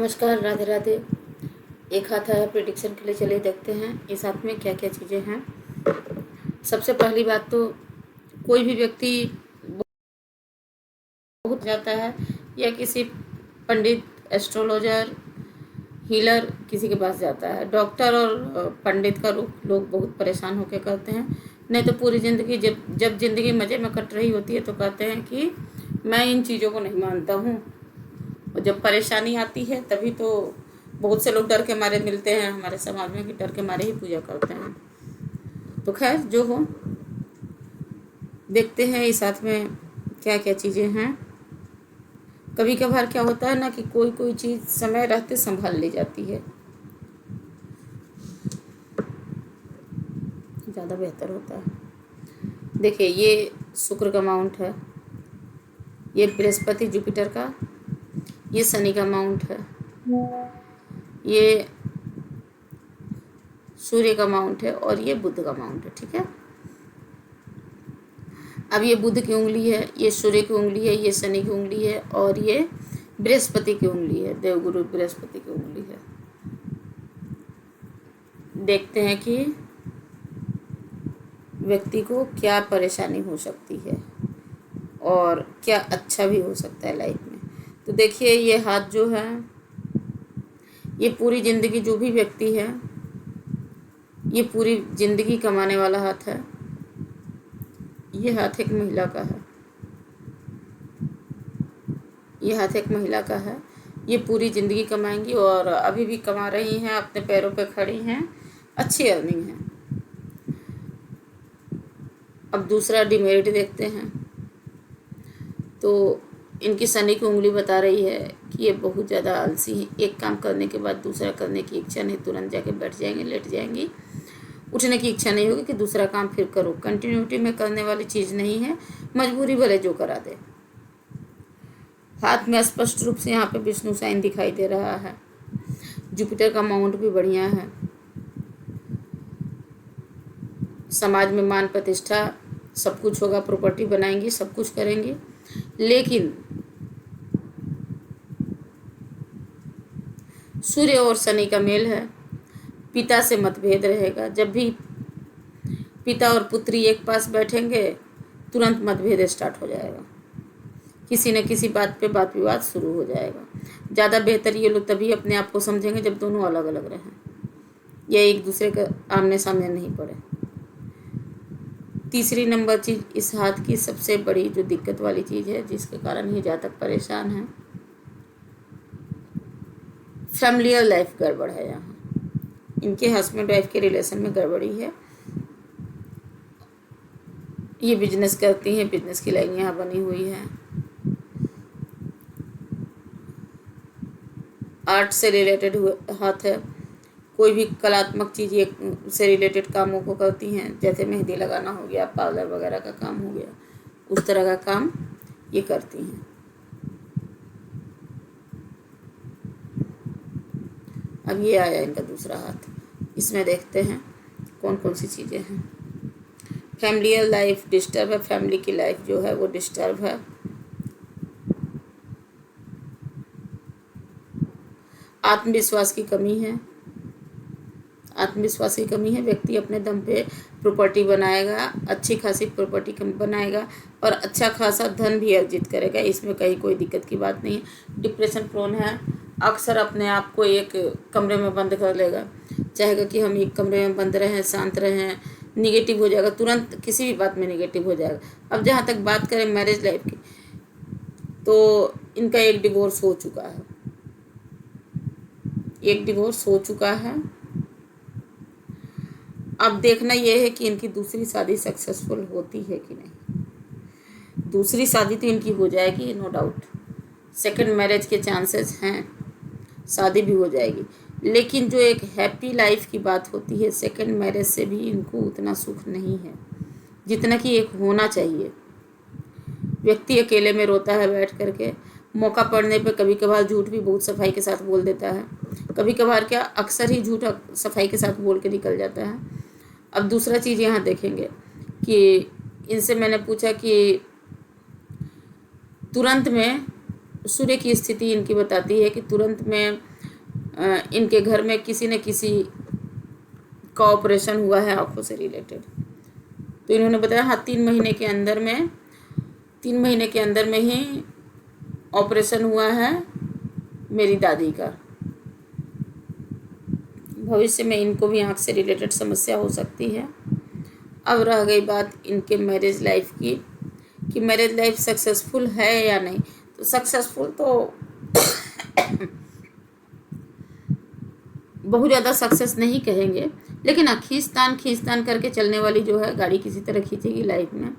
नमस्कार, राधे राधे। एक हाथ है प्रिडिक्शन के लिए, चलिए देखते हैं इस हाथ में क्या क्या चीज़ें हैं। सबसे पहली बात तो कोई भी व्यक्ति बहुत जाता है या किसी पंडित, एस्ट्रोलॉजर, हीलर किसी के पास जाता है। डॉक्टर और पंडित का लोग बहुत परेशान होकर करते हैं। नहीं तो पूरी ज़िंदगी जब जब ज़िंदगी मज़े में कट रही होती है तो कहते हैं कि मैं इन चीज़ों को नहीं मानता हूँ। और जब परेशानी आती है तभी तो बहुत से लोग डर के मारे मिलते हैं हमारे समाज में कि डर के मारे ही पूजा करते हैं। तो खैर जो हो, देखते हैं इस साथ में क्या क्या चीज़ें हैं। कभी कभार क्या होता है ना कि कोई कोई चीज़ समय रहते संभाल ली जाती है, ज़्यादा बेहतर होता है। देखिए, ये शुक्र का माउंट है, ये बृहस्पति जुपिटर का, ये शनि का माउंट है, ये सूर्य का माउंट है और ये बुध का माउंट है। ठीक है, अब ये बुध की उंगली है, ये सूर्य की उंगली है, ये शनि की उंगली है और ये बृहस्पति की उंगली है, देवगुरु बृहस्पति की उंगली है। देखते हैं कि व्यक्ति को क्या परेशानी हो सकती है और क्या अच्छा भी हो सकता है लाइफ में। तो देखिए, ये हाथ जो है, ये पूरी ज़िंदगी जो भी व्यक्ति है, ये पूरी ज़िंदगी कमाने वाला हाथ है। ये हाथ एक महिला का है, ये हाथ एक महिला का है। ये पूरी ज़िंदगी कमाएंगी और अभी भी कमा रही हैं, अपने पैरों पे खड़ी हैं, अच्छी अर्निंग है। अब दूसरा डिमेरिट देखते हैं तो इनकी शनि की उंगली बता रही है कि ये बहुत ज़्यादा आलसी हैं। एक काम करने के बाद दूसरा करने की इच्छा नहीं, तुरंत जाके बैठ जाएंगे, लेट जाएंगी, उठने की इच्छा नहीं होगी कि दूसरा काम फिर करो। कंटिन्यूटी में करने वाली चीज़ नहीं है, मजबूरी भले जो करा दे। हाथ में स्पष्ट रूप से यहाँ पे विष्णु साइन दिखाई दे रहा है। जुपिटर का माउंट भी बढ़िया है। समाज में मान प्रतिष्ठा सब कुछ होगा, प्रॉपर्टी बनाएंगी, सब कुछ करेंगी। लेकिन सूर्य और शनि का मेल है, पिता से मतभेद रहेगा। जब भी पिता और पुत्री एक पास बैठेंगे तुरंत मतभेद स्टार्ट हो जाएगा, किसी न किसी बात पे वाद विवाद शुरू हो जाएगा। ज़्यादा बेहतर ये लोग तभी अपने आप को समझेंगे जब दोनों अलग अलग रहें या एक दूसरे के आमने सामने नहीं पड़े। तीसरी नंबर चीज़, इस हाथ की सबसे बड़ी जो दिक्कत वाली चीज़ है जिसके कारण ये जातक परेशान है, फैमिलियल लाइफ गड़बड़ है। यहाँ इनके हस्बैंड वाइफ के रिलेशन में गड़बड़ी है। ये बिजनेस करती हैं, बिजनेस की लाइन यहाँ बनी हुई है। आर्ट से रिलेटेड हाथ है, कोई भी कलात्मक चीज़ ये से रिलेटेड कामों को करती हैं, जैसे मेहंदी लगाना हो गया, पार्लर वगैरह का काम हो गया, उस तरह का काम ये करती हैं। अब ये आया इनका दूसरा हाथ, इसमें देखते हैं कौन कौन सी चीज़ें हैं। फैमिलियल लाइफ डिस्टर्ब है, फैमिली की लाइफ जो है वो डिस्टर्ब है। आत्मविश्वास की कमी है, आत्मविश्वास की कमी है। व्यक्ति अपने दम पे प्रॉपर्टी बनाएगा, अच्छी खासी प्रॉपर्टी बनाएगा और अच्छा खासा धन भी अर्जित करेगा, इसमें कहीं कोई दिक्कत की बात नहीं है। डिप्रेशन प्रोन है, अक्सर अपने आप को एक कमरे में बंद कर लेगा, चाहेगा कि हम एक कमरे में बंद रहें, शांत रहें, निगेटिव हो जाएगा, तुरंत किसी भी बात में निगेटिव हो जाएगा। अब जहाँ तक बात करें मैरिज लाइफ की, तो इनका एक डिवोर्स हो चुका है, एक डिवोर्स हो चुका है। अब देखना यह है कि इनकी दूसरी शादी सक्सेसफुल होती है कि नहीं। दूसरी शादी तो इनकी हो जाएगी, नो डाउट। सेकंड मैरिज के चांसेस हैं, शादी भी हो जाएगी। लेकिन जो एक हैप्पी लाइफ की बात होती है, सेकंड मैरिज से भी इनको उतना सुख नहीं है जितना कि एक होना चाहिए। व्यक्ति अकेले में रोता है बैठ करके, मौका पड़ने पर कभी कभार झूठ भी बहुत सफाई के साथ बोल देता है, कभी कभार क्या अक्सर ही झूठ सफाई के साथ बोल के निकल जाता है। अब दूसरा चीज़ यहाँ देखेंगे कि इनसे मैंने पूछा कि तुरंत में सूर्य की स्थिति इनकी बताती है कि तुरंत में इनके घर में किसी न किसी का ऑपरेशन हुआ है आँखों से रिलेटेड। तो इन्होंने बताया हाँ 3 महीने के अंदर में ही ऑपरेशन हुआ है मेरी दादी का। भविष्य में इनको भी आँख से रिलेटेड समस्या हो सकती है। अब रह गई बात इनके मैरिज लाइफ की कि मैरिज लाइफ सक्सेसफुल है या नहीं। तो सक्सेसफुल तो बहुत ज़्यादा सक्सेस नहीं कहेंगे, लेकिन हाँ खींचतान करके चलने वाली जो है गाड़ी किसी तरह खींचेगी लाइफ में।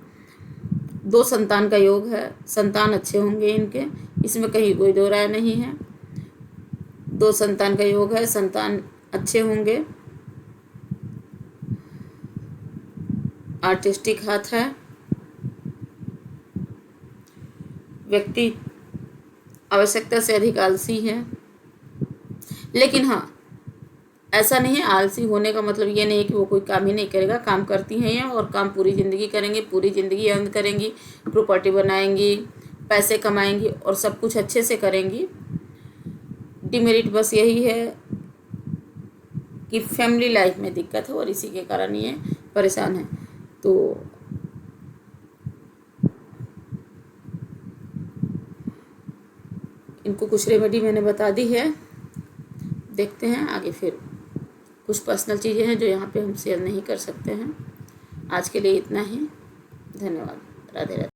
2 संतान का योग है, संतान अच्छे होंगे इनके, इसमें कहीं कोई दो राय नहीं है। 2 संतान का योग है, संतान अच्छे होंगे। आर्टिस्टिक हाथ है। व्यक्ति आवश्यकता से अधिक आलसी है, लेकिन हाँ ऐसा नहीं है आलसी होने का मतलब ये नहीं है कि वो कोई काम ही नहीं करेगा। काम करती हैं ये, और काम पूरी ज़िंदगी करेंगी, पूरी ज़िंदगी अर्न करेंगी, प्रॉपर्टी बनाएंगी, पैसे कमाएंगी और सब कुछ अच्छे से करेंगी। डिमेरिट बस यही है कि फैमिली लाइफ में दिक्कत है और इसी के कारण ये परेशान है। तो इनको कुछ रेमेडी मैंने बता दी है, देखते हैं आगे। फिर कुछ पर्सनल चीज़ें हैं जो यहाँ पे हम शेयर नहीं कर सकते हैं। आज के लिए इतना ही। धन्यवाद। राधे राधे।